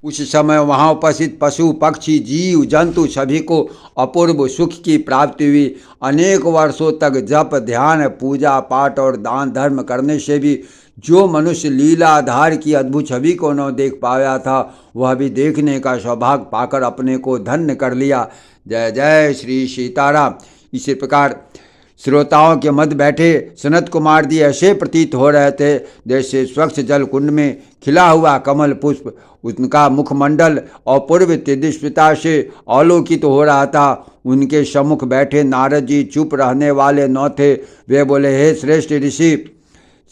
उस समय वहाँ उपस्थित पशु पक्षी जीव जंतु सभी को अपूर्व सुख की प्राप्ति हुई। अनेक वर्षों तक जप ध्यान पूजा पाठ और दान धर्म करने से भी जो मनुष्य लीलाधार की अद्भुत छवि को न देख पाया था, वह भी देखने का सौभाग्य पाकर अपने को धन्य कर लिया। जय जय श्री सीताराम। इसी प्रकार श्रोताओं के मध्य बैठे सनत कुमार जी ऐसे प्रतीत हो रहे थे जैसे स्वच्छ जल कुंड में खिला हुआ कमल पुष्प। उनका मुखमंडल और पूर्व तेजस्विता से अवलोकित हो रहा था। उनके सम्मुख बैठे नारद जी चुप रहने वाले न थे। वे बोले, हे श्रेष्ठ ऋषि,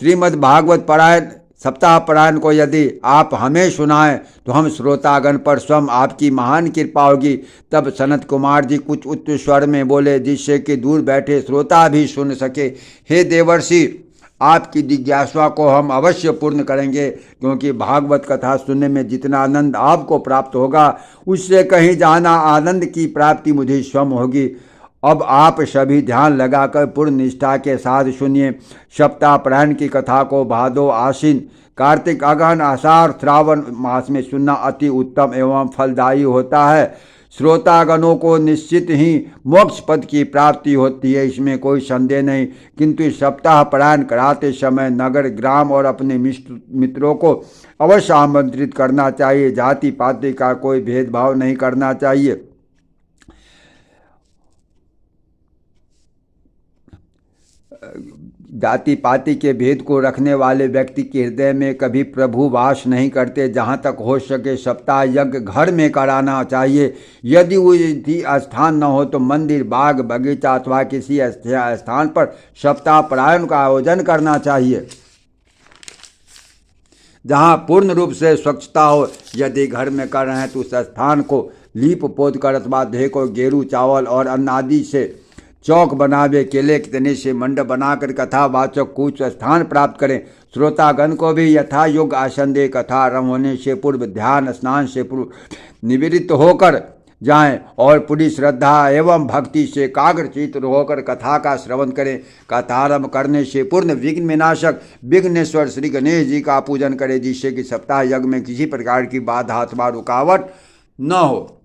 श्रीमद् भागवत पारायण सप्ताह पारायण को यदि आप हमें सुनाएं तो हम श्रोतागण पर स्वयं आपकी महान कृपा होगी। तब सनत कुमार जी कुछ उच्च स्वर में बोले, जिससे कि दूर बैठे श्रोता भी सुन सके, हे देवर्षि, आपकी जिज्ञासा को हम अवश्य पूर्ण करेंगे, क्योंकि भागवत कथा सुनने में जितना आनंद आपको प्राप्त होगा उससे कहीं जाना आनंद की प्राप्ति मुझे स्वयं होगी। अब आप सभी ध्यान लगाकर पूर्ण निष्ठा के साथ सुनिए। सप्ताह पारायण की कथा को भादो आश्विन कार्तिक अगहन आषाढ़ श्रावण मास में सुनना अति उत्तम एवं फलदायी होता है। श्रोतागणों को निश्चित ही मोक्ष पद की प्राप्ति होती है, इसमें कोई संदेह नहीं। किंतु सप्ताह पारायण कराते समय नगर ग्राम और अपने मित्रों को अवश्य आमंत्रित करना चाहिए। जाति पाति का कोई भेदभाव नहीं करना चाहिए। जाति पाति के भेद को रखने वाले व्यक्ति के हृदय में कभी प्रभु वास नहीं करते। जहाँ तक हो सके सप्ताह यज्ञ घर में कराना चाहिए। यदि उसी स्थान न हो तो मंदिर बाग बगीचा अथवा किसी स्थान पर सप्ताह पारायण का आयोजन करना चाहिए, जहाँ पूर्ण रूप से स्वच्छता हो। यदि घर में कर रहे हैं तो उस स्थान को लीप पोत कर अथवा देह को गेरू चावल और अन्न आदि से चौक बनावे। केले के तने से मंडप बनाकर कथावाचक कुछ स्थान प्राप्त करें। श्रोतागण को भी यथा योग्य आसन दे। कथा आरंभ होने से पूर्व ध्यान स्नान से पूर्व निवृत्त होकर जाएं और पूरी श्रद्धा एवं भक्ति से एकाग्रचित्त होकर कथा का श्रवण करें। कथा आरंभ करने से पूर्ण विघ्न विनाशक विघ्नेश्वर श्री गणेश जी का पूजन करें, जिससे कि सप्ताह यज्ञ में किसी प्रकार की बाधा अथवा रुकावट न हो।